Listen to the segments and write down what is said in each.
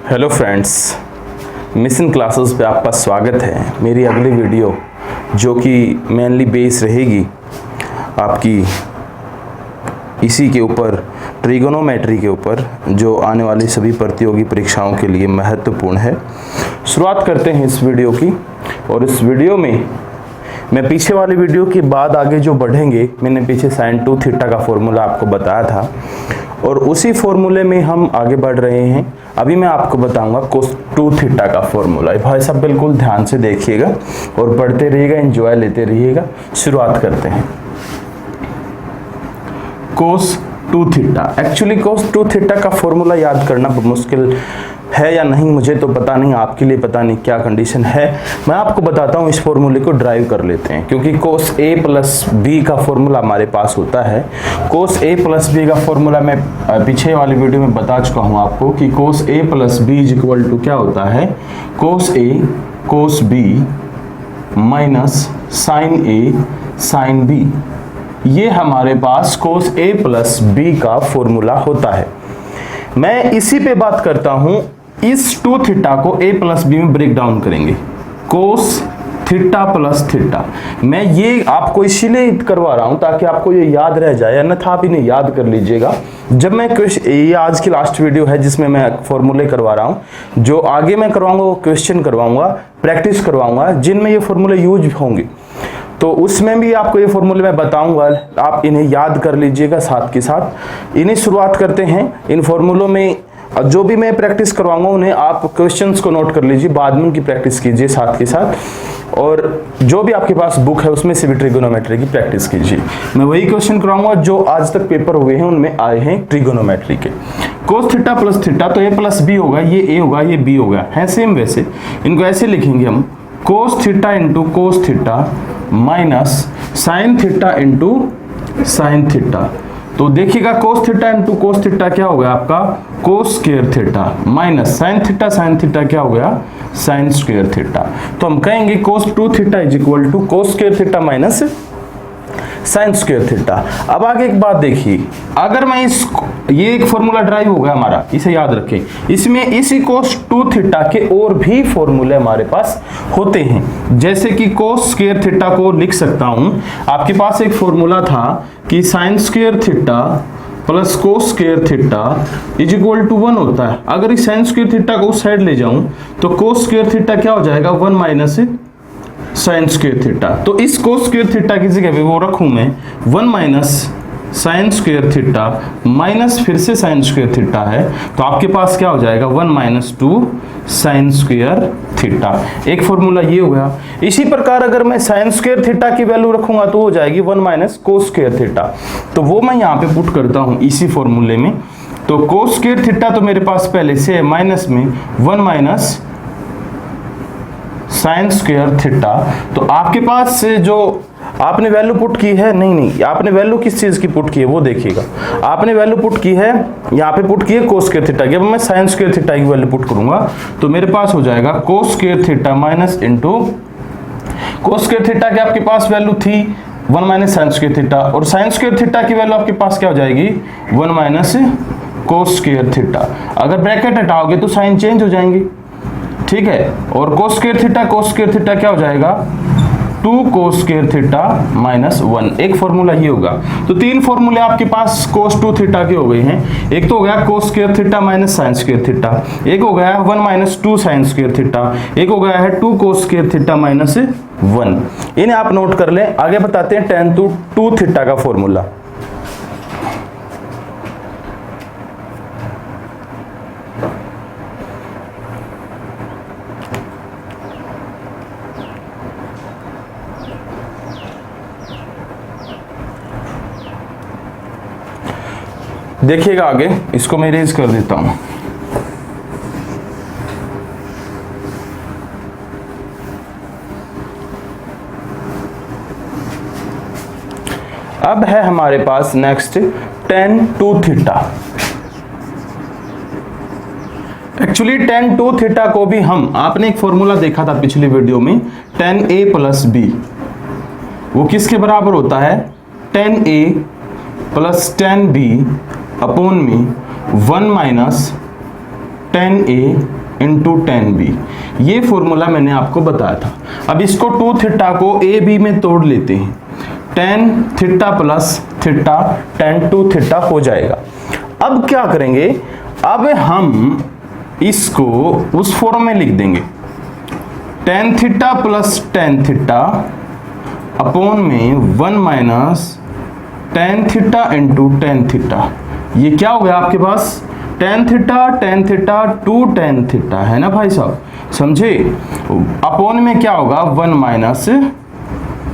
Hello friends, mission classes पे आपका स्वागत है। मेरी अगली वीडियो जो कि मेनली बेस रहेगी आपकी इसी के ऊपर, ट्रिगोनोमेट्री के ऊपर, जो आने वाली सभी प्रतियोगी परीक्षाओं के लिए महत्वपूर्ण है। शुरुआत करते हैं इस वीडियो की। और इस वीडियो में मैं पीछे वाली वीडियो के बाद आगे जो बढ़ेंगे, मैंने पीछे sin 2 थीटा का फॉर्मूला आपको बताया था और उसी फॉर्मूले में हम आगे बढ़ रहे हैं। अभी मैं आपको बताऊंगा cos 2 थीटा का फॉर्मूला। भाई साहब बिल्कुल ध्यान से देखिएगा और पढ़ते रहिएगा, एंजॉय लेते रहिएगा। शुरुआत करते हैं। cos 2 theta, actually cos 2 theta का फॉर्मूला याद करना मुश्किल है या नहीं मुझे तो पता नहीं, आपके लिए पता नहीं क्या कंडीशन है। मैं आपको बताता हूँ, इस फॉर्मूले को ड्राइव कर लेते हैं, क्योंकि cos a प्लस b का फॉर्मूला हमारे पास होता है। cos a प्लस b का फॉर्मूला मैं पीछे वाली वीडियो में बता चुका हूँ आपको कि cos a plus b is equal to क्या होता है, cos a cos b minus sin a sin b। ये हमारे पास cos a प्लस b का फॉर्मूला होता है। मैं इसी पे बात करता हूं। इस 2 थीटा को a प्लस b में ब्रेक डाउन करेंगे, cos थीटा प्लस थीटा। मैं ये आपको इसीलिए करवा रहा हूं ताकि आपको ये याद रह जाए, अन्यथा आप इन्हें याद कर लीजिएगा। जब मैं ये आज की लास्ट वीडियो है जिसमें मैं फॉर्मूले करवा रहा हूं, जो आगे मैं करवाऊंगा वो क्वेश्चन करवाऊंगा, प्रैक्टिस करवाऊंगा, जिनमें ये फॉर्मूले यूज होंगे। तो उसमें भी आपको ये फॉर्मूले मैं बताऊंगा, आप इन्हें याद कर लीजिएगा साथ के साथ। इन्हें शुरुआत करते हैं। इन फॉर्मूलों में जो भी मैं प्रैक्टिस करवाऊंगा उन्हें आप क्वेश्चंस को नोट कर लीजिए, बाद में उनकी प्रैक्टिस कीजिए साथ के साथ। और जो भी आपके पास बुक है उसमें से भी ट्रिगोनोमेट्री की प्रैक्टिस कीजिए। मैं वही क्वेश्चन कराऊंगा जो आज तक पेपर हुए हैं उनमें आए हैं ट्रिगोनोमेट्री के। cos थीटा प्लस थीटा तो a प्लस b होगा, ये a होगा, ये b होगा, है सेम। वैसे इनको ऐसे लिखेंगे हम, cos theta into cos theta minus sin theta into sin theta. तो देखिएगा cos theta into cos theta क्या हो गया आपका, cos square theta minus sin theta क्या हो गया, sin स्क्वायर थीटा। तो हम कहेंगे cos 2 theta is equal to cos square theta minus sin square theta. अब आगे एक बात देखिए, अगर मैं ये एक फॉर्मूला ड्राइव हो गया हमारा, इसे याद रखें। इसमें इसी cos 2 थीटा के और भी फॉर्मूले हमारे पास होते हैं, जैसे कि cos स्क्वायर थीटा को लिख सकता हूं। आपके पास एक फॉर्मूला था कि sin square theta plus cos square theta is equal to 1 होता है। अगर इस sin स्क्वायर थीटा को उस साइड ले जाऊं तो cos स्क्वायर थीटा क्या हो जाएगा, 1 माइनस sin स्क्वायर थीटा। तो इस cos स्क्वायर थीटा की जगह पे वो रखूं मैं 1 minus sin square theta minus फिर से sin स्क्वायर थीटा है, तो आपके पास क्या हो जाएगा, 1 माइनस 2 sin स्क्वायर थीटा। एक फॉर्मूला ये हो गया। इसी प्रकार अगर मैं sin स्क्वायर थीटा की वैल्यू रखूंगा तो हो जाएगी 1 माइनस cos स्क्वायर थीटा। तो वो मैं यहाँ पे पुट करता हूँ इसी फॉर्मूले में। तो cos स्क्वायर थीटा तो मेरे पास पहले से है, माइनस में 1 माइनस sin स्क्वायर थीटा। तो आपके पास जो आपने वैल्यू पुट की है, नहीं आपने वैल्यू किस चीज की पुट की है वो देखिएगा। आपने वैल्यू पुट की है, यहाँ पे पुट की है cos स्क्वायर थीटा की। अब मैं sin स्क्वायर थीटा की वैल्यू पुट करूंगा तो मेरे पास हो जाएगा cos square theta minus into cos square theta की आपके पास वैल्यू थी 1 माइनस sin स्क्वायर थीटा, और sin स्क्वायर थीटा की वैल्यू आपके पास क्या हो जाएगी, 1 माइनस cos स्क्वायर थीटा। अगर ब्रैकेट हटाओगे तो साइन चेंज हो जाएंगे, ठीक है। और cos स्क्वायर थीटा क्या हो जाएगा, 2 cos स्क्वायर थीटा माइनस 1। एक फॉर्मूला ये होगा। तो 3 फॉर्मूले आपके पास cos 2 थीटा के हो गए हैं। एक तो हो गया cos square theta minus sin square theta, एक हो गया 1 माइनस 2 sin स्क्वायर थीटा, एक हो गया है 2 cos स्क्वायर थीटा माइनस 1। इन्हें आप नोट कर लें। आगे बताते हैं tan 2 थीटा का फॉर्मूला। देखिएगा आगे, इसको मैं इरेज कर देता हूं। अब है हमारे पास next tan 2 theta. Actually tan 2 theta को भी हम, आपने एक फॉर्मूला देखा था पिछली वीडियो में, tan a प्लस b, वो किसके बराबर होता है, tan a plus tan b upon में 1 माइनस 10a इंटू 10b, ये फॉर्मूला मैंने आपको बताया था। अब इसको 2 थीटा को a b में तोड़ लेते हैं, 10 थीटा प्लस थीटा 10 2 थीटा हो जाएगा। अब क्या करेंगे, अब हम इसको उस फॉर्म में लिख देंगे, 10 थीटा प्लस 10 थीटा अपॉन में 1 माइनस 10 थीटा इंटू 10 थीटा। ये क्या हो गया आपके पास, tan theta two tan theta, है ना भाई साहब, समझे। अपॉन में क्या होगा 1 माइनस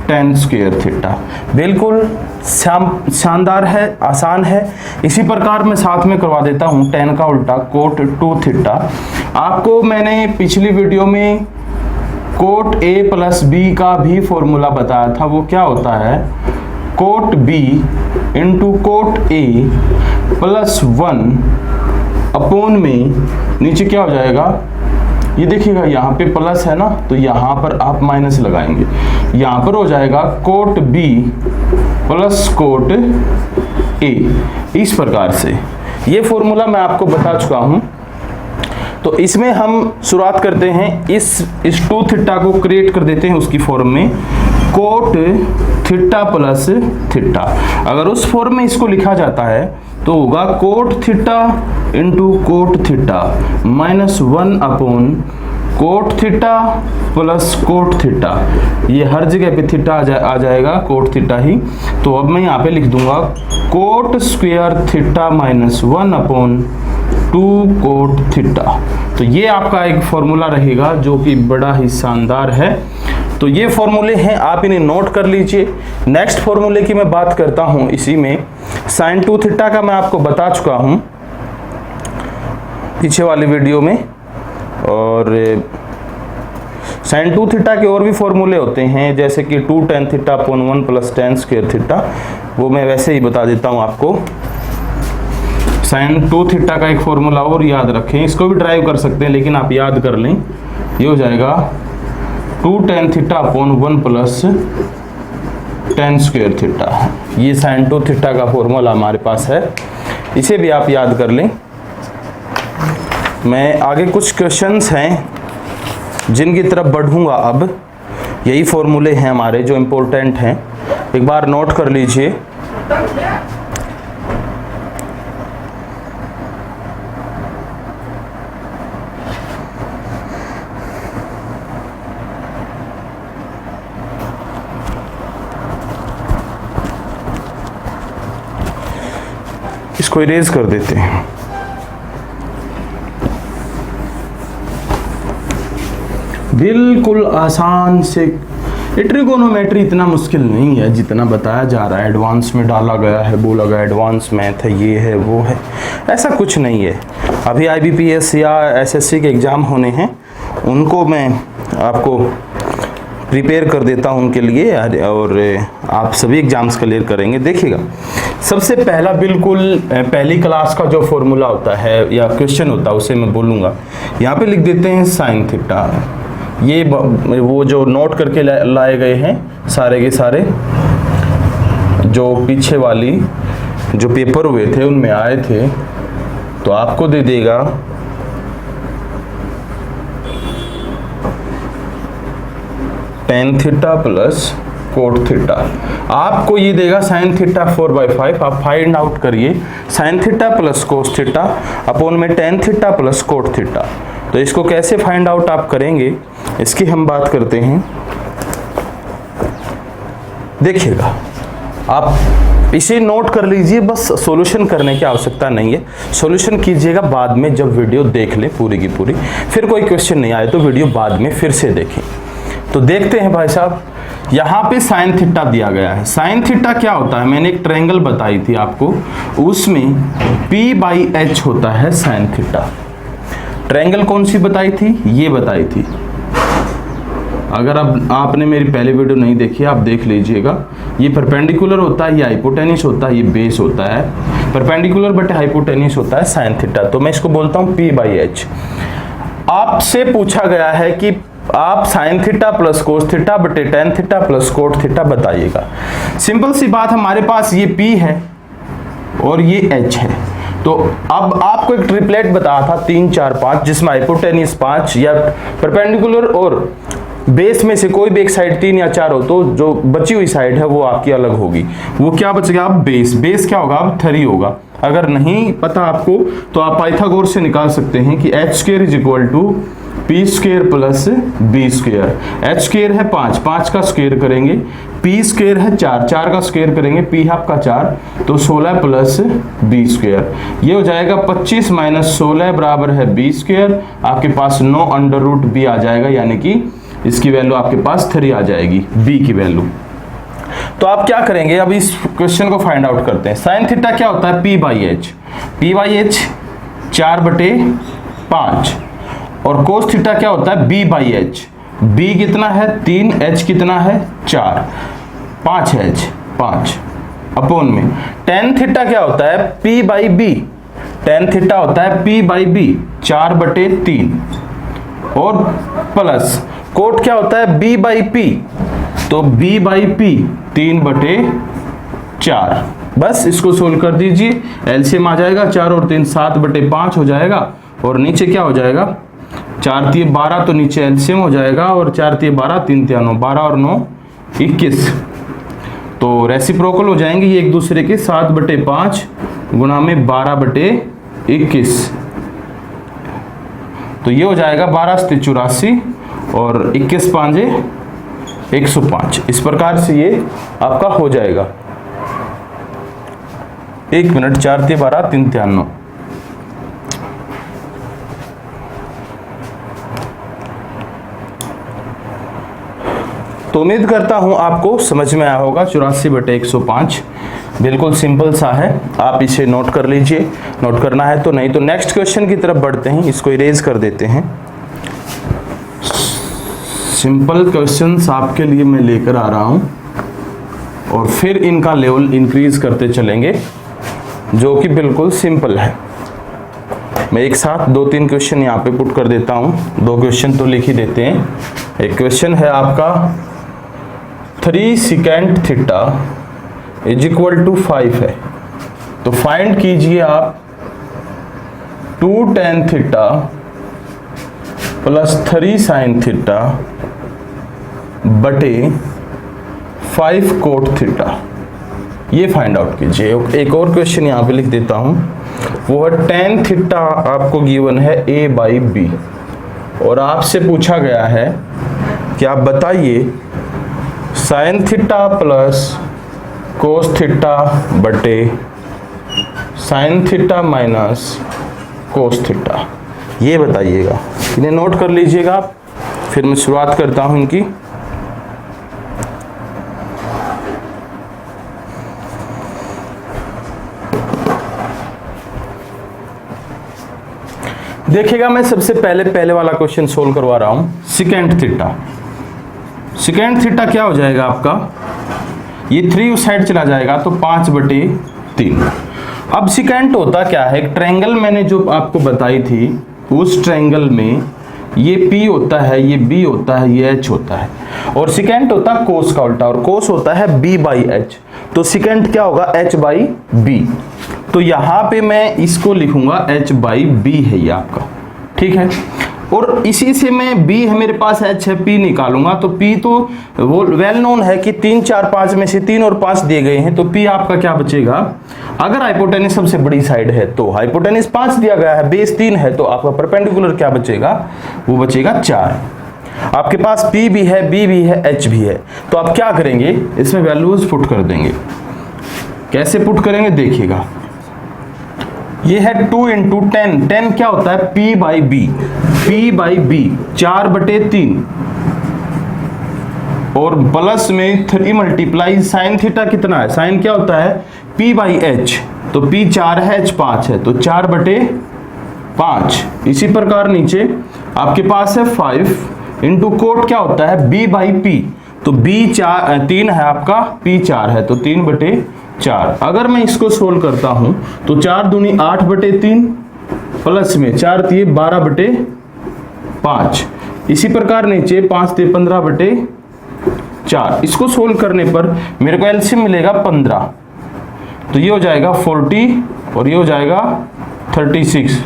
tan स्क्वायर थीटा। बिल्कुल शानदार है, आसान है। इसी प्रकार मैं साथ में करवा देता हूँ tan का उल्टा कोट 2 थीटा। आपको मैंने पिछली वीडियो में कोट a प्लस b का भी फॉर्मूला बताया था। वो क्या होता है, cot b into cot a plus 1 upon में नीचे क्या हो जाएगा, ये देखिएगा यहाँ पे प्लस है ना, तो यहाँ पर आप माइनस लगाएंगे, यहाँ पर हो जाएगा cot b plus cot a। इस प्रकार से ये फॉर्मूला मैं आपको बता चुका हूँ। तो इसमें हम शुरुआत करते हैं, इस 2 थीटा को क्रिएट कर देते हैं उसकी फॉर्म में, कोट थीटा प्लस थीटा। अगर उस फॉर्म में इसको लिखा जाता है तो होगा cot theta into cot theta minus 1 upon cot theta plus coat theta. ये हर जगह पे थीटा आ जाएगा, कोट थीटा ही। तो अब मैं यहाँ पे लिख दूंगा coat square theta minus 1 upon 2 cot theta. तो ये आपका एक फॉर्मूला रहेगा जो कि बड़ा ही शानदार है। तो ये फॉर्मूले हैं, आप इन्हें नोट कर लीजिए। नेक्स्ट फॉर्मूले की मैं बात करता हूं, इसी में साइन 2 थीटा का मैं आपको बता चुका हूं पीछे वाली वीडियो में। और साइन 2 थीटा के और भी फॉर्मूले होते हैं, जैसे कि 2 tan theta upon 1 plus tan square theta, वो मैं वैसे ही बता देता हूं आपको। साइन 2 थीटा का एक फॉर्मूला और याद रखें, इसको भी ड्राइव कर सकते हैं लेकिन आप याद कर लें। ये हो जाएगा 2 tan theta upon 1 plus tan square theta. ये साइन 2 थीटा का फॉर्मूला हमारे पास है, इसे भी आप याद कर लें। मैं आगे कुछ क्वेश्चंस हैं जिनकी तरफ बढ़ूंगा। अब यही फॉर्मूले हैं हमारे जो इम्पोर्टेंट हैं, एक बार नोट कर लीजिए। इसको इरेज कर देते हैं। बिल्कुल आसान से, ट्रिगोनोमेट्री इतना मुश्किल नहीं है जितना बताया जा रहा है, एडवांस में डाला गया है, बोला गया एडवांस मैथ है, ये है वो है, ऐसा कुछ नहीं है। अभी IBPS या SSC के एग्ज़ाम होने हैं, उनको मैं आपको प्रिपेयर कर देता हूं उनके लिए, और आप सभी एग्जाम्स क्लियर करेंगे। देखिएगा, सबसे पहला बिल्कुल पहली क्लास का जो फॉर्मूला होता है या क्वेश्चन होता है उसे मैं बोलूँगा। यहाँ पे लिख देते हैं साइन थीटा। ये वो जो नोट करके लाए गए हैं सारे के सारे, जो पीछे वाली जो पेपर हुए थे उनमें आए थे, तो आपको दे देगा tan theta plus cot theta. आपको ये देगा साइन थीटा 4/5। आप फाइंड आउट करिए sign theta plus cos theta upon में tan theta plus cot theta. तो इसको कैसे फाइंड आउट आप करेंगे, इसकी हम बात करते हैं। देखिएगा, आप इसे नोट कर लीजिए, बस सॉल्यूशन करने की आवश्यकता नहीं है। सॉल्यूशन कीजिएगा बाद में, जब वीडियो देख लें पूरी की पूरी, फिर कोई क्वेश्चन नहीं आए तो वीडियो बाद में फिर से देखें। तो देखते हैं भाई साहब, यहाँ पे साइन थीटा दिया गया है। साइन थीटा क्या होता है, मैंने एक ट्रायंगल बताई थी आपको, उसमें P/H होता है साइन थीटा। ट्रायंगल कौन सी बताई थी, ये बताई थी। अगर अब आपने मेरी पहले वीडियो नहीं देखी, आप देख लीजिएगा। ये परपेंडिकुलर होता है, ये हाइपोटेनिस होता है, ये बेस होता है। परपेंडिकुलर बट हाइपोटेनिस होता है साइन थीटा। तो मैं इसको बोलता हूँ P/H। आपसे पूछा गया है कि आप sign theta plus cos theta बटे tan theta plus cot theta बताइएगा। सिंपल सी बात, हमारे पास ये P है और ये H है। तो अब आपको एक ट्रिपलेट बताया था 3 4 5 जिसमें हाइपोटेन्यूज 5 या परपेंडिकुलर और बेस में से कोई भी एक साइड 3 या 4 हो तो जो बची हुई साइड है वो आपकी अलग होगी। वो क्या बचेगा? अब बेस क्या होगा? अब 3 होगा। अगर नहीं पता आपको तो आप पाइथागोरस से निकाल सकते हैं कि h² is equal to p² plus b²। h² है 5, 5 का स्क्वायर करेंगे, p² है 4, 4 का स्क्वायर करेंगे, p है आपका 4 तो 16 प्लस b²। ये हो जाएगा 25 माइनस 16 बराबर है b²। आपके पास 9 अंडर रूट b आ जाएगा, यानी कि इसकी वैल्यू आपके पास 3 आ जाएगी, b की वैल्यू। तो आप क्या करेंगे? अब इस क्वेश्चन को फाइंड आउट करते हैं। साइन थीटा क्या होता है? p/h 4/5 और कोस थीटा क्या होता है? b/h। b कितना है? 3, h कितना है? 4, 5h 5 अपॉन में tan थीटा क्या होता है? p/b। tan थीटा होता है p/b 4/3 और प्लस कोट क्या होता है? b/p तो b/p 3/4। बस इसको सोल्व कर दीजिए, एलसीएम आ जाएगा 4 और 3 7/5 हो जाएगा और नीचे क्या हो जाएगा? 4 3 12 तो नीचे एलसीएम हो जाएगा और 4 3 12 3 3 9 12 और 9 21 तो रेसिप्रोकल हो जाएंगे ये एक दूसरे के। 7/5 गुणा में 12/21 तो ये हो जाएगा 12 × 84 और 21 × 5 105। इस प्रकार से ये आपका हो जाएगा। 1 मिनट 4 3 12 3 3 9। तो उम्मीद करता हूं आपको समझ में आया होगा। 84/105 बिल्कुल सिंपल सा है, आप इसे नोट कर लीजिए। नोट करना है तो, नहीं तो नेक्स्ट क्वेश्चन की तरफ बढ़ते हैं। इसको इरेज कर देते हैं। सिंपल क्वेश्चंस आपके लिए मैं लेकर आ रहा हूं और फिर इनका लेवल इंक्रीज करते चलेंगे, जो कि बिल्कुल सिंपल है। मैं एक साथ 2-3 क्वेश्चन यहाँ पे पुट कर देता हूं। 2 क्वेश्चन तो लिख ही देते हैं। एक क्वेश्चन है आपका 3 second theta is equal to 5 है, तो फाइंड कीजिए आप 2 tan theta plus 3 sin theta बटे 5 कोट थीटा। ये फाइंड आउट कीजिए। एक और क्वेश्चन यहाँ पे लिख देता हूँ, वो है tan थीटा आपको गिवन है a/b और आपसे पूछा गया है कि आप बताइए sin theta plus cos theta बटे sin theta minus cos theta. ये बताइएगा, इन्हें नोट कर लीजिएगा आप। फिर मैं शुरुआत करता हूं इनकी। देखिएगा, मैं सबसे पहले वाला क्वेश्चन सोल्व करवा रहा हूं। सेकेंड थीटा, सेकेंड थीटा क्या हो जाएगा आपका? ये 3 उस साइड चला जाएगा तो 5/3। अब सेकेंड होता क्या है? एक ट्रायंगल मैंने जो आपको बताई थी, उस ट्रायंगल में ये P होता है, ये B होता है, ये H होता है और सेकेंड होता है कोस का उल्टा, और कोस होता है B/H। तो सेकेंड क्या होगा? H/B। तो यहाँ पे मैं इसको लिखूंगा H/B है ये आपका, ठीक है। और इसी से मैं B है मेरे पास, H है, P निकालूंगा। तो P तो वो वेल नोन है कि 3 4 5 में से 3 और 5 दिए गए हैं, तो P आपका क्या बचेगा? अगर हाइपोटेन्यूज सबसे बड़ी साइड है तो हाइपोटेन्यूज 5 दिया गया है, बेस 3 है, तो आपका परपेंडिकुलर क्या बचेगा? वो बचेगा 4। आपके पास P भी है, B भी है, H भी है। तो आप क्या करेंगे? इसमें वैल्यूज पुट कर देंगे। कैसे पुट करेंगे देखिएगा। ये है 2 × 10। 10 क्या होता है? P/B। P/B 4/3 और प्लस में 3 मल्टीप्लाई साइन थीटा कितना है? साइन क्या होता है? P/H। तो P 4 है, H 5 है, तो 4/5। इसी प्रकार नीचे आपके पास है 5 इंटू कोट क्या होता है? B/P। तो B 3 है आपका, P 4 है, तो 3/4। अगर मैं इसको सोल्व करता हूं तो 4 दूनी 8/3 प्लस में 4 3 12/5। इसी प्रकार नीचे 5 3 15/4। इसको सोल्व करने पर मेरे को एलसीएम मिलेगा 15, तो ये हो जाएगा 40 और ये हो जाएगा 36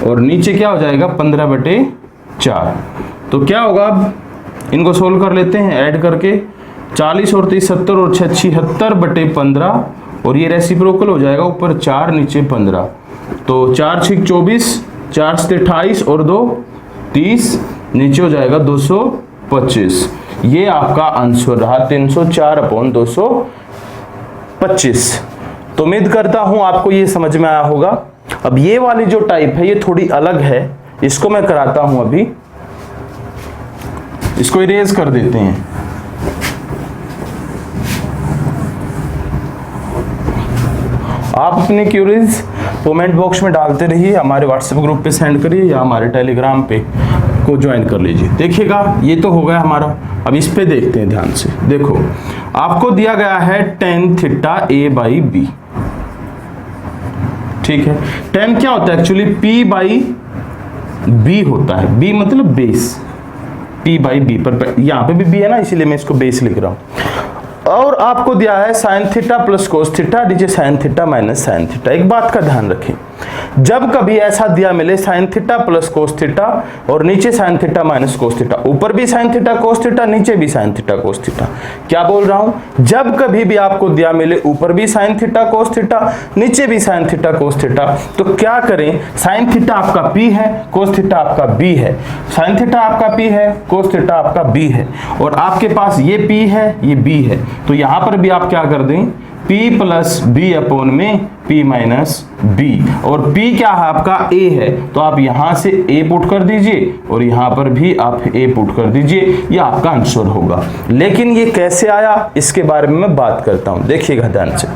और नीचे क्या हो जाएगा 15/4। तो क्या होगा, अब इनको सोल्व कर लेते हैं ऐड करके। 40 और 30 70 और 6 76/15 और ये रेसिप्रोकल हो जाएगा, ऊपर 4 नीचे 15। तो 4 6 24, 4 से 28 और 2 30, नीचे हो जाएगा 225। ये आपका आंसर रहा 304/225। तो उम्मीद करता हूं आपको ये समझ में आया होगा। अब ये वाली जो टाइप है ये थोड़ी अलग है, इसको मैं कराता हूं अभी। इसको इरेज कर देते हैं। आप अपनी क्यूरीज कमेंट बॉक्स में डालते रहिए, हमारे व्हाट्सएप ग्रुप पे सेंड करिए या हमारे टेलीग्राम पे को ज्वाइन कर लीजिए। देखिएगा ये तो हो गया हमारा। अब इस पे देखते हैं ध्यान से। देखो आपको दिया गया है tan थीटा a/b, ठीक है। tan क्या होता है एक्चुअली, p/b होता है। b मतलब बेस, p/b पर यहाँ पे भी b है ना, इसीलिए मैं इसको बेस लिख रहा हूं। और आपको दिया है sin theta plus cos theta, नीचे sin theta minus sin theta. एक बात का ध्यान रखें, जब कभी ऐसा दिया मिले sin theta plus cos theta और नीचे sin theta minus cos theta, ऊपर भी sin थीटा कोस थीटा, नीचे भी sin थीटा कोस थीटा। क्या बोल रहा हूं, जब कभी भी आपको दिया मिले ऊपर भी sin थीटा कोस थीटा, नीचे भी sin थीटा कोस थीटा, तो क्या करें, sin थीटा आपका p है, कोस थीटा आपका b है। sin थीटा आपका p है, कोस थीटा आपका b है, और आपके पास ये p है, ये b है। तो यहां पर भी आप क्या कर दें, p प्लस b अपॉन में p माइनस b, और p क्या है आपका a है, तो आप यहां से a पुट कर दीजिए और यहां पर भी आप a पुट कर दीजिए, ये आपका आंसर होगा। लेकिन ये कैसे आया इसके बारे में मैं बात करता हूं, देखिएगा ध्यान से।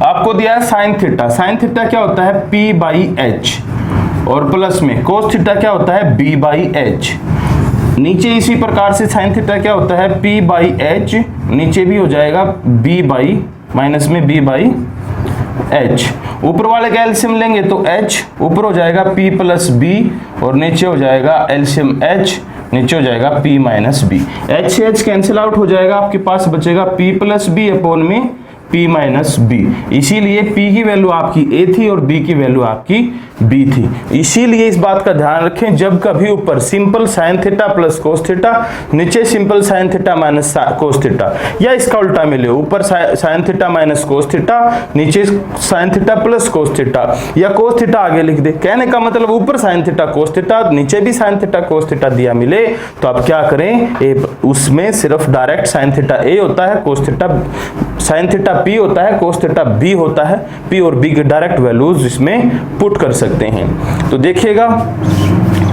आपको दिया है sin थीटा, sin थीटा क्या होता है p/h, और प्लस में कोस थीटा क्या होता है b/h। नीचे इसी प्रकार से sin थीटा क्या होता है p/h, नीचे भी हो जाएगा माइनस में b/h। ऊपर वाले का एलसीएम लेंगे तो h, ऊपर हो जाएगा p प्लस b और नीचे हो जाएगा एलसीएम h, नीचे हो जाएगा p माइनस b। h से h कैंसिल आउट हो जाएगा, आपके पास बचेगा p प्लस b अपॉन में p माइनस b। इसीलिए p की वैल्यू आपकी a थी और b की वैल्यू आपकी b थी। इसीलिए इस बात का ध्यान रखें, जब कभी ऊपर simple sin theta plus cos theta, नीचे simple sin theta minus cos theta, या इसका उल्टा मिले, ऊपर sin theta minus cos theta, नीचे sin theta plus cos theta, या कोस थीटा आगे लिख दे। कहने का मतलब ऊपर sin थीटा कोस थीटा, नीचे भी sin थीटा कोस थीटा दिया मिले, तो आप क्या करें, उसमें सिर्फ डायरेक्ट sin थीटा a होता है, cos theta sin theta p होता है, कोस थीटा b होता है। p और b के डायरेक्ट वैल्यूज इसमें पुट कर सकते हैं। तो देखिएगा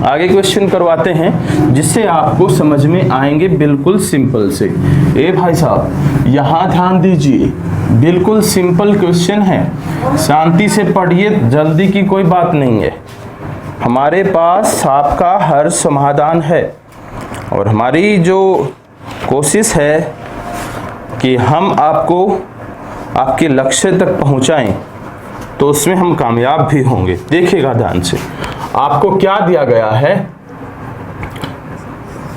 आगे क्वेश्चन करवाते हैं जिससे आपको समझ में आएंगे बिल्कुल सिंपल से। ए भाई साहब यहाँ ध्यान दीजिए, बिल्कुल सिंपल क्वेश्चन है, शांति से पढ़िए, जल्दी की कोई बात नहीं है। हमारे पास आपका हर समाधान है और हमारी जो कोशिश है कि हम आपको आपके लक्ष्य तक पहुंचाएं, तो उसमें हम कामयाब भी होंगे। देखिएगा ध्यान से, आपको क्या दिया गया है,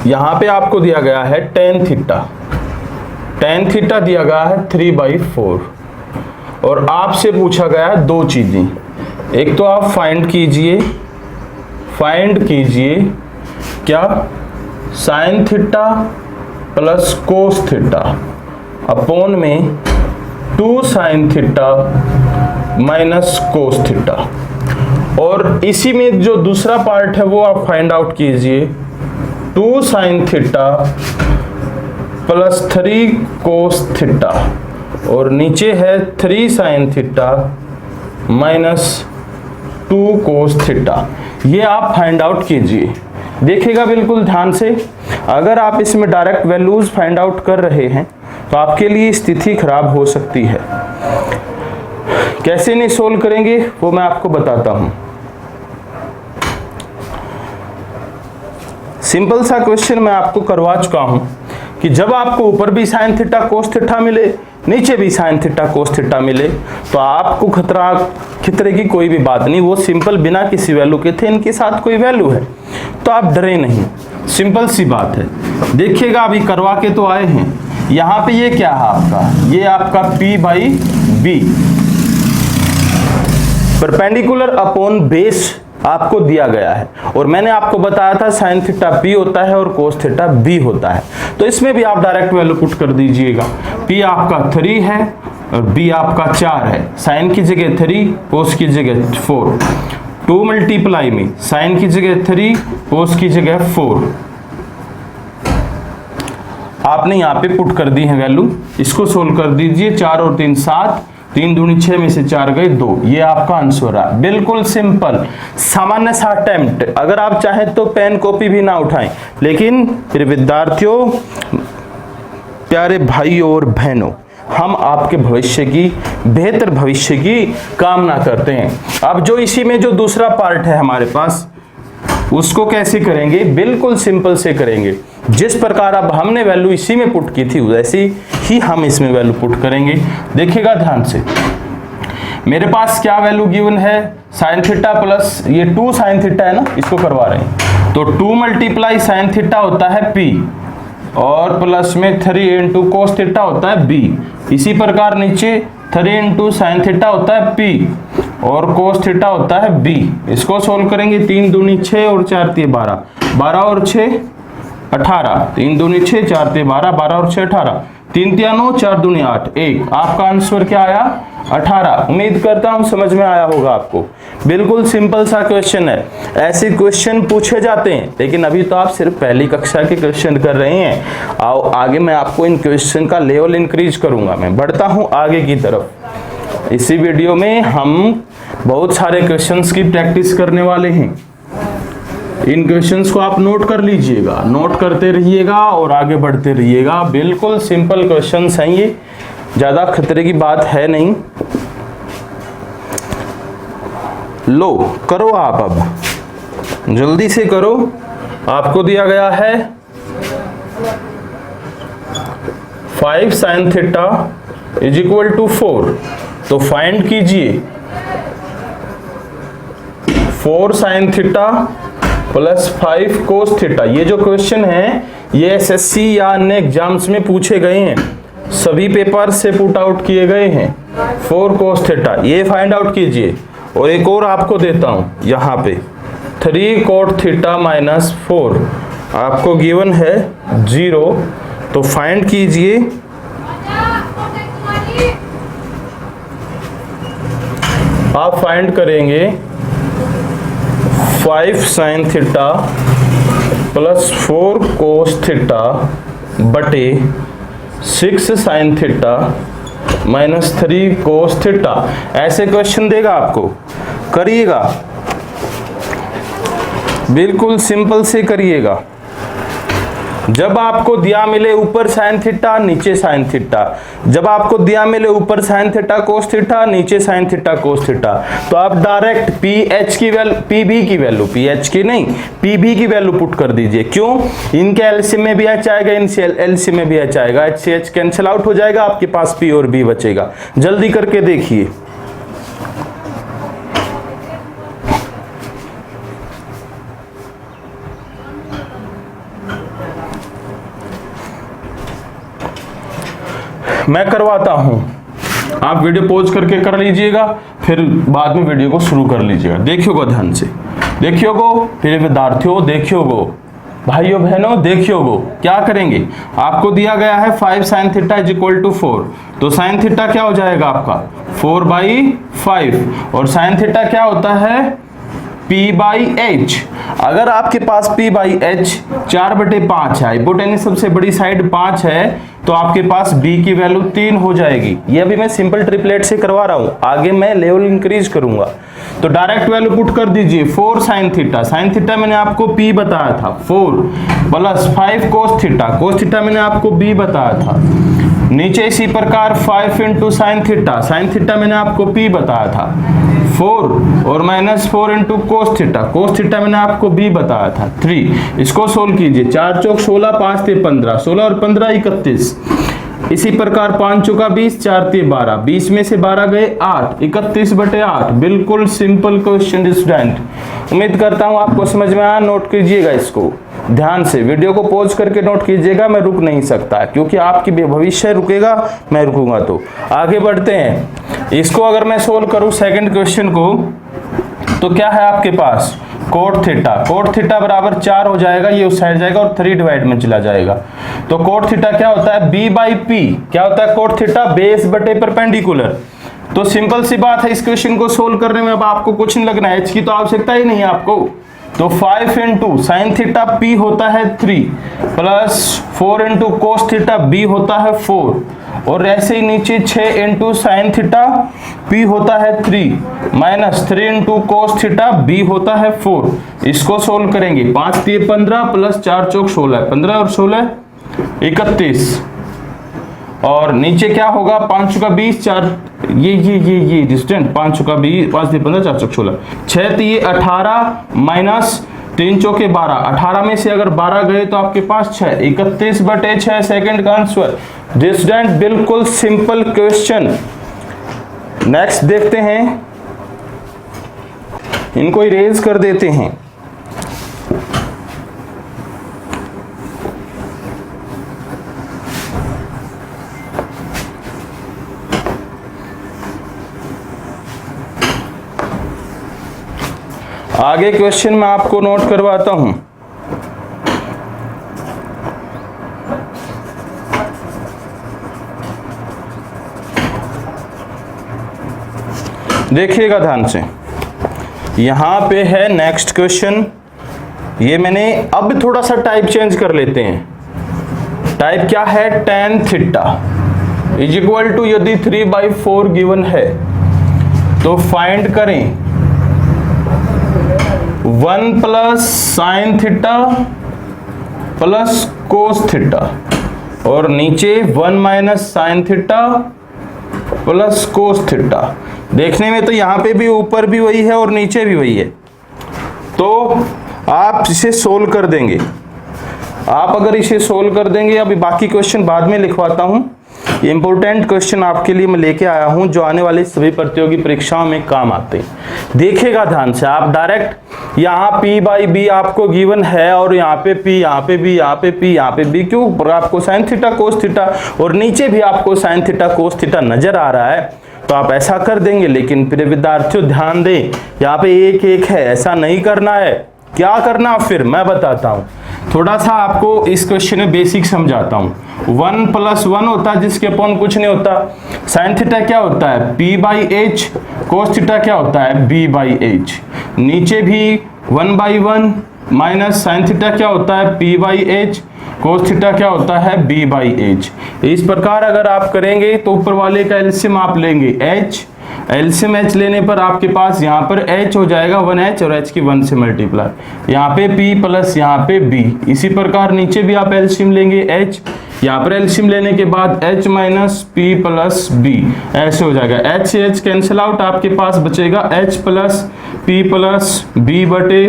यहां पे आपको दिया गया है tan थीटा, tan थीटा दिया गया है 3/4, और आपसे पूछा गया है दो चीजें। एक तो आप फाइंड कीजिए क्या, sin theta plus cos theta upon में 2 sin theta minus cos theta, और इसी में जो दूसरा पार्ट है वो आप फाइंड आउट कीजिए 2 sin थीटा प्लस 3 कोस थीटा, और नीचे है 3 sin थीटा माइनस 2 कोस थीटा। ये आप फाइंड आउट कीजिए। देखिएगा बिल्कुल ध्यान से, अगर आप इसमें डायरेक्ट वैल्यूज फाइंड आउट कर रहे हैं तो आपके लिए स्थिति खराब हो सकती है। कैसे नहीं सोल्व करेंगे वो मैं आपको बताता हूं। सिंपल सा क्वेश्चन मैं आपको करवा चुका हूं कि जब आपको ऊपर भी sin थीटा कोस थीटा मिले, नीचे भी sin थीटा कोस थीटा मिले, तो आपको खतरे की कोई भी बात नहीं, वो सिंपल बिना किसी वैल्यू के थे, इनके साथ कोई वैल्यू है, तो आप डरे नहीं, सिंपल सी बात है। देखिएगा अभी करवा के तो आए हैं, यहाँ पे ये क्या है आपका, ये आपका p/b, परपेंडिकुलर अपॉन बेस आपको दिया गया है, और मैंने आपको बताया था साइन थीटा p होता है और कोस थीटा b होता है। तो इसमें भी आप डायरेक्ट वैल्यू पुट कर दीजिएगा। p आपका 3 है और b आपका 4 है। साइन की जगह 3, कोस की जगह 4। 2 मल्टीप्लाई में साइन की जगह 3, कोस की जगह 4। आपने यहाँ पे पुट कर दी है वैल्यू। इसको सोल्व कर दीजिए। 4 और 3 7, 3 दूनी 6 में से 4 गए 2। ये आपका आंसर है। बिल्कुल सिंपल सामान्य सा अटेम्प्ट। अगर आप चाहें तो पेन कॉपी भी ना उठाएं, लेकिन फिर विद्यार्थियों, प्यारे भाई और बहनों, हम आपके भविष्य की, बेहतर भविष्य की कामना करते हैं। अब जो इसी में जो दूसरा पार्ट है हमारे पास, उसको कैसे करेंगे? बिल्कुल सिंपल से करेंगे। जिस प्रकार अब हमने वैल्यू इसी में पुट की थी वैसी ही हम इसमें वैल्यू पुट करेंगे। देखिएगा ध्यान से, मेरे पास क्या वैल्यू गिवन है? साइन थीटा प्लस ये 2 साइन थीटा है ना, इसको करवा रहे हैं। तो 2 मल्टीप्लाई साइन थीटा होता है p, और प्लस में 3 इंटू कोस थीटा होता है b। इसी प्रकार नीचे 3 इंटू साइन थीटा होता है p और कोस थीटा होता है b। इसको सोल्व करेंगे। 3 दूनी 6 और 4 3 12, 12 और 6 18, 3 दूनी 6 4 3 12, 12 और 6 18, 3 3 9, 4 दूनी 8 1। आपका आंसर क्या आया? 18। उम्मीद करता हूं समझ में आया होगा आपको। बिल्कुल सिंपल सा क्वेश्चन है। ऐसे क्वेश्चन पूछे जाते हैं, लेकिन अभी तो आप सिर्फ पहली कक्षा के क्वेश्चन कर रहे हैं। आओ आगे मैं आपको इन क्वेश्चन का लेवल इंक्रीज करूंगा। मैं बढ़ता हूं आगे की तरफ। इसी वीडियो में हम बहुत सारे क्वेश्चंस की प्रैक्टिस करने वाले हैं। इन क्वेश्चंस को आप नोट कर लीजिएगा, नोट करते रहिएगा और आगे बढ़ते रहिएगा। बिल्कुल सिंपल क्वेश्चंस हैं ये, ज्यादा खतरे की बात है नहीं। लो करो आप, अब जल्दी से करो। आपको दिया गया है 5 sine theta is equal to 4, तो फाइंड कीजिए 4 sine theta plus 5 cos theta. ये जो क्वेश्चन है ये एसएससी या अन्य एग्जाम्स में पूछे गए हैं, सभी पेपर से पुट आउट किए गए हैं। 4 कोस थीटा ये फाइंड आउट कीजिए। और एक और आपको देता हूं यहाँ पे 3 कोट थीटा माइनस 4 आपको गिवन है 0, तो फाइंड कीजिए आप फाइंड करेंगे 5 sine theta plus 4 cos theta बटे 6 sign theta minus 3 cos theta. ऐसे क्वेश्चन देगा आपको, करिएगा। बिल्कुल सिंपल से करिएगा। जब आपको दिया मिले ऊपर साइन थीटा नीचे साइन थीटा, जब आपको दिया मिले ऊपर साइन थीटा कोस थीटा नीचे साइन थीटा कोस थीटा, तो आप डायरेक्ट पीएच की वैल्यू, पीबी की वैल्यू, पीएच की नहीं पीबी की वैल्यू पुट कर दीजिए। क्यों? इनके एलसीएम में भी एच आएगा, इनसे एलसीएम में भी एच आएगा, एच से एच कैंसिल आउट हो जाएगा, आपके पास पी और बी बचेगा। जल्दी करके देखिए। मैं करवाता हूं, आप वीडियो पॉज करके कर लीजिएगा, फिर बाद में वीडियो को शुरू कर लीजिएगा। देखियोगो ध्यान से, देखियोगो प्रिय विद्यार्थियों, देखियोगो भाइयों बहनों, देखियोगो। क्या करेंगे? आपको दिया गया है 5 sine theta is equal to 4, तो साइन थीटा क्या हो जाएगा आपका 4/5, और साइन थीटा क्या होता है p/h। अगर आपके पास p/h 4/5 है, हाइपोटेन्यूज सबसे बड़ी साइड 5 है, तो आपके पास b की वैल्यू 3 हो जाएगी। ये अभी मैं सिंपल ट्रिपलेट से करवा रहा हूं, आगे मैं लेवल इंक्रीज करूंगा। तो डायरेक्ट वैल्यू पुट कर दीजिए 4 साइन थीटा, साइन थीटा मैंने आपको p बताया था 4 plus 5 cos theta, cos theta मैंने आपको b बताया था। नीचे इसी प्रकार 5 into sine theta, sine theta मैंने आपको p बताया था 4 और minus 4 into cos theta, cos theta मैंने आपको b बताया था 3। इसको सोल्व कीजिए। 4 चौक 16, 5 ते 15, 16 और 15 31। इसी प्रकार 5 चौका 20, 4 ते 12, 20 में से 12 गए 8, 31/8। बिल्कुल सिंपल क्वेश्चन स्टूडेंट। उम्मीद करता हूं आपको समझ में आया। नोट कीजिएगा इसको ध्यान से, वीडियो को पॉज करके नोट कीजिएगा। मैं रुक नहीं सकता क्योंकि आपकी भविष्य रुकेगा, मैं रुकूंगा। तो आगे बढ़ते हैं। इसको अगर मैं सोल्व करूं सेकंड क्वेश्चन को, तो क्या है आपके पास कोट थीटा बराबर 4 हो जाएगा, ये उस साइड जाएगा और 3 डिवाइड में चला जाएगा। तो कोट थीटा क्या होता है, b बाई पी। क्या होता है कोट थीटा, बेस बटे परपेंडिकुलर। तो सिंपल सी बात है, इस क्वेश्चन को सोल्व करने में अब आपको कुछ नहीं लगना है, h की तो आवश्यकता ही नहीं है आपको। तो 5 इंटू साइन थीटा p होता है 3 plus 4 into cos theta b होता है 4, और ऐसे ही नीचे 6 इंटू साइन थीटा p होता है 3 minus 3 into cos theta b होता है 4। इसको सोल्व करेंगे, 5 3 15 प्लस 4 चौक 16, 15 और 16 31, और नीचे क्या होगा 5 चौका 20, 4 ये डिस्टेंट 5 चौका 20, 5 3 15 4 चौक 16, 6 3 18 माइनस 3 चौके 12, 18 में से अगर 12 गए तो आपके पास 6, 31 बटे 6 सेकंड का आंसर। डिस्टेंट बिल्कुल सिंपल क्वेश्चन। नेक्स्ट देखते हैं, इनको इरेज कर देते हैं। आगे क्वेश्चन मैं आपको नोट करवाता हूं। देखिएगा ध्यान से, यहां पे है नेक्स्ट क्वेश्चन। ये मैंने अब थोड़ा सा टाइप चेंज कर लेते हैं। टाइप क्या है, tan theta is equal to, यदि 3/4 गिवन है तो फाइंड करें 1 plus sine theta plus cos theta, और नीचे 1 minus sine theta plus cos theta. देखने में तो यहाँ पे भी ऊपर भी वही है और नीचे भी वही है, तो आप इसे सोल्व कर देंगे। आप अगर इसे सोल्व कर देंगे, अभी बाकी क्वेश्चन बाद में लिखवाता हूँ, इंपॉर्टेंट क्वेश्चन आपके लिए मैं लेके आया हूं जो आने वाली सभी प्रतियोगी परीक्षाओं में काम आते हैं। देखिएगा ध्यान से, आप डायरेक्ट यहाँ p बाई बी आपको गिवन है और यहाँ पे p, यहाँ पे b, यहाँ पे p, यहाँ पे b, क्यों आपको साइन थीटा कोस थीटा और नीचे भी आपको साइन थीटा कोस थीटा नजर आ रहा है, तो आप ऐसा कर देंगे। लेकिन फिर विद्यार्थियों ध्यान दें, यहाँ पे एक एक है, ऐसा नहीं करना है। क्या करना फिर मैं बताता हूँ, थोड़ा सा आपको इस क्वेश्चन में बेसिक समझाता हूँ। 1 प्लस 1 होता है जिसके अपॉन कुछ नहीं होता। साइन थीटा क्या होता है, p by H. Cos theta क्या होता है, b बाई एच। नीचे भी 1/1 माइनस साइन थीटा क्या होता है, p by H. Cos theta क्या होता है, b बाई एच। इस प्रकार अगर आप करेंगे तो ऊपर वाले का एलसीएम आप लेंगे h, एलसीएम h लेने पर आपके पास यहाँ पर h हो जाएगा 1h और h की 1 से मल्टीप्लाई, यहाँ पे p प्लस यहाँ पे b। इसी प्रकार नीचे भी आप एलसीएम लेंगे h, यहाँ पर एलसीएम लेने के बाद h minus p plus b, ऐसे हो जाएगा। h से h कैंसिल आउट, आपके पास बचेगा h plus p plus b बटे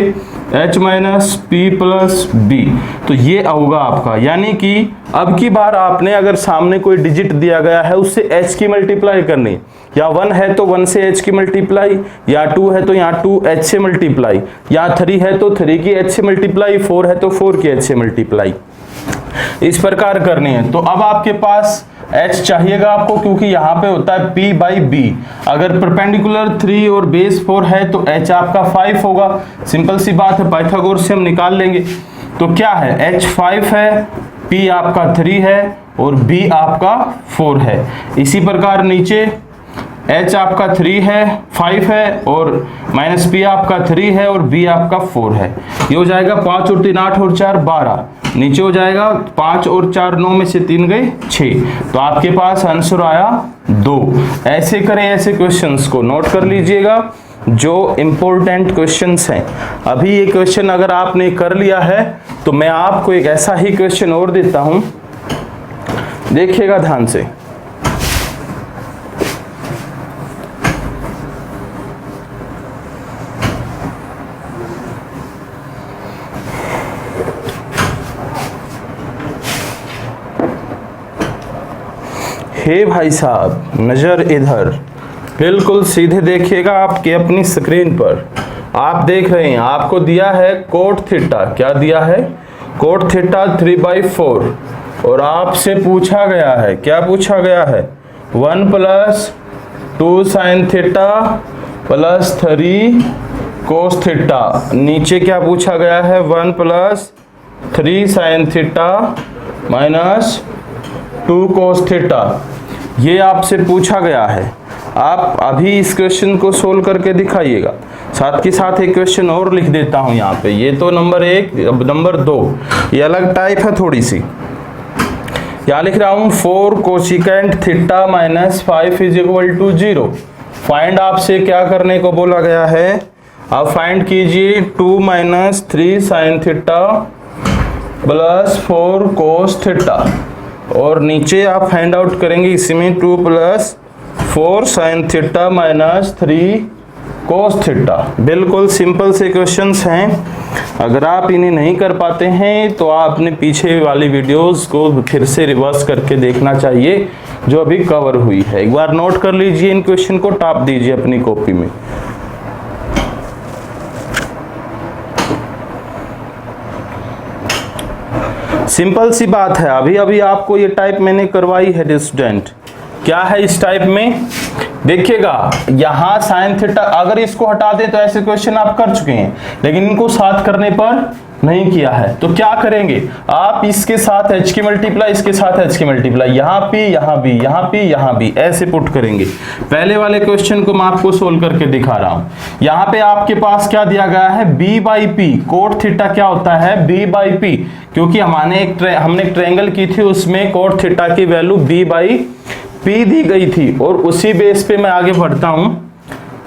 h minus p plus b। तो ये होगा आपका, यानी कि अब की बार आपने अगर सामने कोई डिजिट दिया गया है उससे h की मल्टीप्लाई करनी, या 1 है तो 1 से h की मल्टीप्लाई, या 2 है तो यहाँ 2h से मल्टीप्लाई, या 3 है तो 3 की h से मल्टीप्लाई, 4 है तो 4 की h से मल्टीप्लाई, इस प्रकार करनी है। तो अब आपके पास h चाहिएगा आपको, क्योंकि यहाँ पे होता है p बाई b। अगर परपेंडिकुलर 3 और बेस 4 है तो h आपका 5 होगा। सिंपल सी बात है, पाइथागोरस से हम निकाल लेंगे। तो क्या है, h 5 है, p आपका 3 है और b आपका 4 है। इसी प्रकार नीचे h आपका 3 है, 5 है और माइनस p आपका 3 है और b आपका 4 है। ये हो जाएगा 5 और 3 8 और 4 12, नीचे हो जाएगा 5 और 4 9 में से 3 गए 6, तो आपके पास आंसर आया 2। ऐसे करें, ऐसे क्वेश्चंस को नोट कर लीजिएगा जो इंपॉर्टेंट क्वेश्चंस हैं। अभी ये क्वेश्चन अगर आपने कर लिया है तो मैं आपको एक ऐसा ही क्वेश्चन और देता हूं, देखिएगा ध्यान से। हे भाई साहब, नजर इधर, बिल्कुल सीधे देखिएगा आपके अपनी स्क्रीन पर। आप देख रहे हैं आपको दिया है कोट थीटा, क्या दिया है, कोट थीटा 3/4, और आपसे पूछा गया है, क्या पूछा गया है, 1 प्लस 2 साइन थीटा प्लस 3 कोस थीटा। नीचे क्या पूछा गया है 1 प्लस 3 साइन थीटा माइनस 2 कोस थीटा। ये आपसे पूछा गया है। आप अभी इस क्वेश्चन को सोल्व करके दिखाइएगा। साथ के साथ एक क्वेश्चन और लिख देता हूं यहाँ पे। ये तो नंबर 1। अब नंबर 2 ये अलग टाइप है थोड़ी सी। यहाँ लिख रहा हूं 4 cosecant theta minus 5 is equal to 0। Find आपसे क्या करने को बोला गया है, आप फाइंड कीजिए 2 माइनस 3 साइन थीटा प्लस 4 कोस थीटा। और नीचे आप फाइंड आउट करेंगे इसमें 2 plus 4 sine theta minus 3 cos theta. बिल्कुल सिंपल से क्वेश्चंस हैं। अगर आप इन्हें नहीं कर पाते हैं तो आपने पीछे वाली वीडियोस को फिर से रिवर्स करके देखना चाहिए जो अभी कवर हुई है। एक बार नोट कर लीजिए, इन क्वेश्चन को टाप दीजिए अपनी कॉपी में। सिंपल सी बात है। अभी अभी आपको ये टाइप मैंने करवाई है स्टूडेंट। क्या है इस टाइप में, देखिएगा यहां साइन थीटा, अगर इसको हटा दें तो ऐसे क्वेश्चन आप कर चुके हैं, लेकिन इनको साथ करने पर नहीं किया है। तो क्या करेंगे, आप इसके साथ h की मल्टीप्लाई, इसके साथ h की मल्टीप्लाई, यहाँ p यहाँ b यहाँ p यहाँ b, ऐसे पुट करेंगे। पहले वाले क्वेश्चन को मैं आपको सोल्व करके दिखा रहा हूं। यहाँ पे आपके पास क्या दिया गया है b by P. Cot theta क्या होता है b बाई पी, क्योंकि हमने एक ट्रायंगल की थी, उसमें कोट थीटा की वैल्यू b बाई पी दी गई थी। और उसी बेस पे मैं आगे बढ़ता हूं।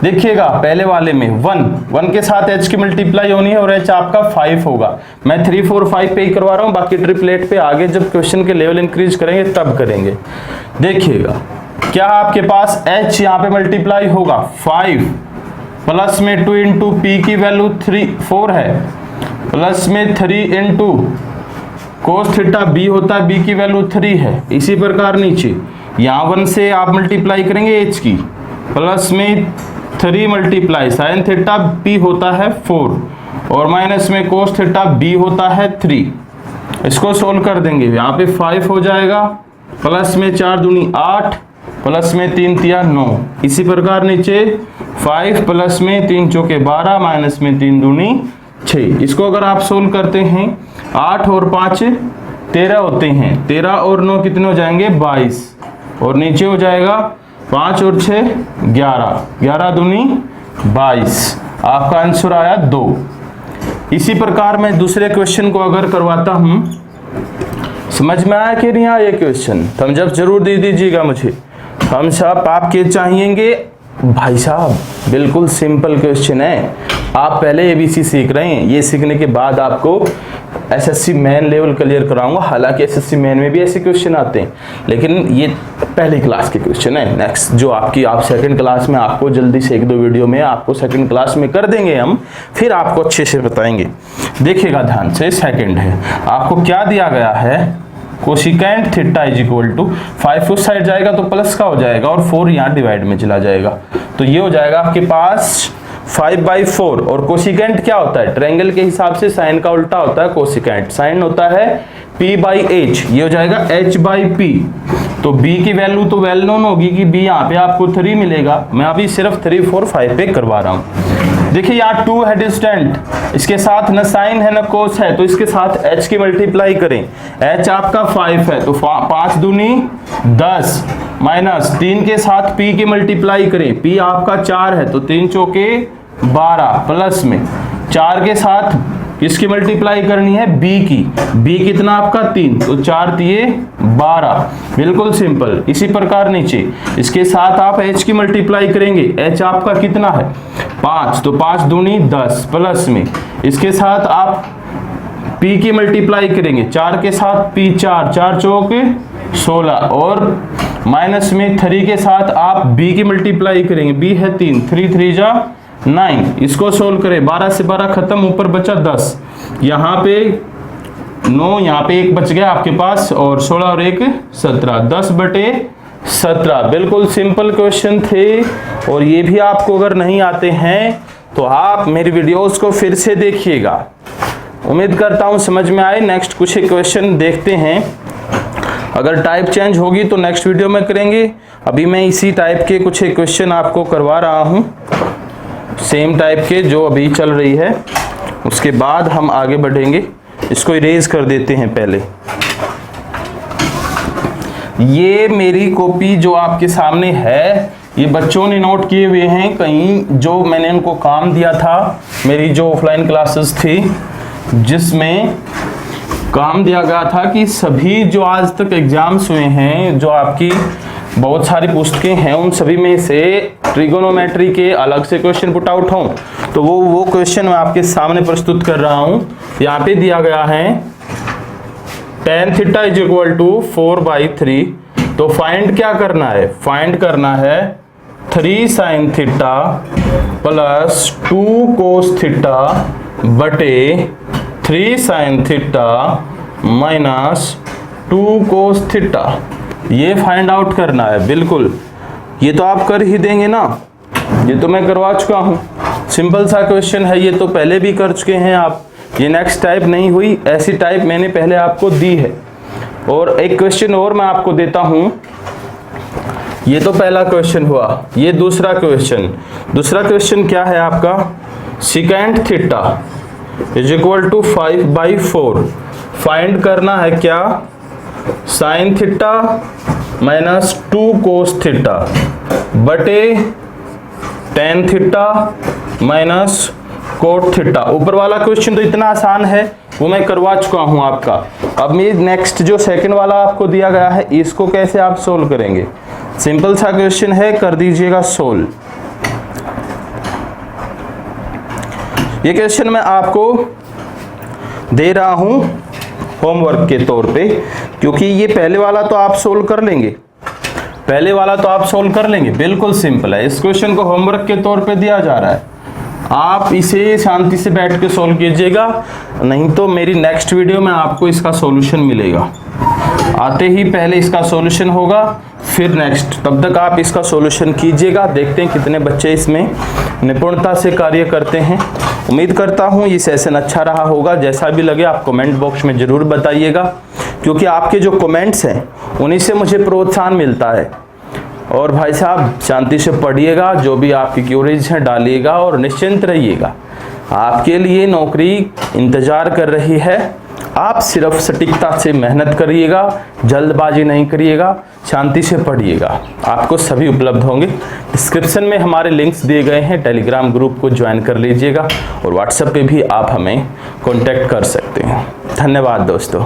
देखिएगा पहले वाले में 1 के साथ h की मल्टीप्लाई होनी है और h आपका 5 होगा। मैं 3 4 5 पे ही करवा रहा हूं, बाकी ट्रिपलेट पे आगे जब क्वेश्चन के लेवल इंक्रीज करेंगे तब करेंगे। देखिएगा क्या आपके पास h यहाँ पे मल्टीप्लाई होगा 5 प्लस में 2 इंटू पी की वैल्यू 4 है, प्लस में 3 इंटू कोस थीटा b होता है, b की वैल्यू 3 है। इसी प्रकार नीचे यहाँ 1 से आप मल्टीप्लाई करेंगे h की, प्लस में 3 मल्टीप्लाई साइन थीटा p होता है 4 और माइनस में कोस थीटा b होता है 3। इसको सोल्व कर देंगे, यहाँ पे 5 हो जाएगा, प्लस में 4 दूनी 8, प्लस में 3 तिया 9। इसी प्रकार नीचे 5 प्लस में 3 चौके 12, माइनस में 3 दूनी 6। इसको अगर आप सोल्व करते हैं 8 और 5 13 होते हैं, 13 और 9 कितने हो जाएंगे 22, और नीचे हो जाएगा 5 और 6 11, 11 दूनी 22। आपका आंसर आया 2। इसी प्रकार मैं दूसरे क्वेश्चन को अगर करवाता हूं, समझ में आया कि नहीं आया ये क्वेश्चन, थम्स अप जरूर दे दीजिएगा मुझे। थम्स अप आपके चाहिएंगे भाई साहब। बिल्कुल सिंपल क्वेश्चन है। आप पहले एबीसी सीख रहे हैं, ये सीखने के बाद आपको एसएससी मेन लेवल क्लियर कराऊंगा। हालांकि एसएससी मेन में भी ऐसे क्वेश्चन आते हैं, लेकिन ये पहली क्लास के क्वेश्चन है। नेक्स्ट जो आप सेकंड क्लास में आपको जल्दी से 1-2 वीडियो में आपको सेकंड क्लास में कर देंगे हम, फिर आपको अच्छे से बताएंगे। देखिएगा ध्यान से, सेकंड है, आपको क्या दिया गया है, cosecant theta is equal to 5 उस साइड जाएगा तो प्लस का हो जाएगा और 4 यहाँ डिवाइड में चला जाएगा, तो ये हो जाएगा आपके पास 5/4। और कोसिकेंट क्या होता है, ट्रायंगल के हिसाब से साइन का उल्टा होता है कोसिकेंट, साइन होता है p/h, ये हो जाएगा h/p। तो b की वैल्यू तो वेल नोन होगी कि b यहाँ पे आपको 3 मिलेगा। मैं अभी सिर्फ 3 4 5 पे करवा रहा हूँ। देखिए यहाँ 2 है डिस्टेंट, इसके साथ न साइन है न कोस है, तो इसके साथ h की मल्टीप्लाई करें। h आपका 5 है तो 5 दूनी 10, माइनस 3 के साथ p की मल्टीप्लाई करें, p आपका 4 है तो 3 चौके 12, प्लस में 4 के साथ किसकी मल्टीप्लाई करनी है b की, b कितना आपका 3 तो 4 तिये 12। बिल्कुल सिंपल। इसी प्रकार नीचे इसके साथ आप h की मल्टीप्लाई करेंगे, h आपका कितना है 5 तो 5 दूनी 10, प्लस में इसके साथ आप p की मल्टीप्लाई करेंगे, 4 के साथ p 4 चौके 16, और माइनस में 3 के साथ आप b की मल्टीप्लाई करेंगे, b है 3, 3 3 जा 9। इसको सोल्व करें, 12 से 12 खत्म, ऊपर बचा 10, यहाँ पे 9, यहाँ पे 1 बच गया आपके पास, और 16 और 1 17, 10/17। बिल्कुल सिंपल क्वेश्चन थे, और ये भी आपको अगर नहीं आते हैं तो आप मेरी वीडियोस को फिर से देखिएगा। उम्मीद करता हूँ समझ में आए। नेक्स्ट कुछ क्वेश्चन देखते हैं। अगर टाइप चेंज होगी तो नेक्स्ट वीडियो में करेंगे। अभी मैं इसी टाइप के कुछ एक क्वेश्चन आपको करवा रहा हूँ, सेम टाइप के जो अभी चल रही है, उसके बाद हम आगे बढ़ेंगे। इसको इरेज कर देते हैं पहले। ये मेरी कॉपी जो आपके सामने है, ये बच्चों ने नोट किए हुए हैं कहीं, जो मैंने उनको काम दिया था मेरी जो ऑफलाइन क्लासेस थी, जिसमें काम दिया गया था कि सभी जो आज तक एग्जाम्स हुए हैं, जो आपकी बहुत सारी पुस्तकें हैं, उन सभी में से ट्रिगोनोमेट्री के अलग से क्वेश्चन पुट आउट हों। तो वो क्वेश्चन मैं आपके सामने प्रस्तुत कर रहा हूं। यहाँ पे दिया गया है tan theta is equal to 4/3। तो फाइंड क्या करना है? फाइंड करना है 3 sin theta plus 2 cos theta बटे 3 sin theta minus 2 cos theta. ये फाइंड आउट करना है। बिल्कुल, ये तो आप कर ही देंगे ना, ये तो मैं करवा चुका हूँ। सिंपल सा क्वेश्चन है, ये तो पहले भी कर चुके हैं आप। ये नेक्स्ट टाइप नहीं हुई, ऐसी टाइप मैंने पहले आपको दी है। और एक क्वेश्चन और मैं आपको देता हूँ। ये तो पहला क्वेश्चन हुआ, ये दूसरा क्वेश्चन। दूसरा क्वेश्चन क्या है आपका? Second theta is equal to 5/4। Find करना है क्या? Sine theta minus 2 cos theta बटे tan theta minus cot theta. ऊपर वाला क्वेश्चन तो इतना आसान है, वो मैं करवा चुका हूं आपका। अब मैं नेक्स्ट जो सेकंड वाला आपको दिया गया है, इसको कैसे आप सोल्व करेंगे? सिंपल सा क्वेश्चन है, कर दीजिएगा सोल्व। ये क्वेश्चन मैं आपको दे रहा हूं होमवर्क के तौर पे, क्योंकि ये पहले वाला तो आप सोल्व कर लेंगे, बिल्कुल सिंपल है। इस क्वेश्चन को होमवर्क के तौर पे दिया जा रहा है, आप इसे शांति से बैठ के सोल्व कीजिएगा, नहीं तो मेरी नेक्स्ट वीडियो में आपको इसका सॉल्यूशन मिलेगा। आते ही पहले इसका सॉल्यूशन होगा, फिर नेक्स्ट। तब तक आप इसका सॉल्यूशन कीजिएगा, देखते हैं कितने बच्चे इसमें निपुणता से कार्य करते हैं। उम्मीद करता हूँ ये सेशन अच्छा रहा होगा। जैसा भी लगे आप कमेंट बॉक्स में ज़रूर बताइएगा, क्योंकि आपके जो कमेंट्स हैं उन्हीं से मुझे प्रोत्साहन मिलता है। और भाई साहब शांति से पढ़िएगा, जो भी आपकी क्यूरीज हैं डालिएगा और निश्चिंत रहिएगा। आपके लिए नौकरी इंतज़ार कर रही है, आप सिर्फ सटीकता से मेहनत करिएगा, जल्दबाजी नहीं करिएगा, शांति से पढ़िएगा, आपको सभी उपलब्ध होंगे। डिस्क्रिप्शन में हमारे लिंक्स दिए गए हैं, टेलीग्राम ग्रुप को ज्वाइन कर लीजिएगा और व्हाट्सएप पे भी आप हमें कॉन्टैक्ट कर सकते हैं। धन्यवाद दोस्तों।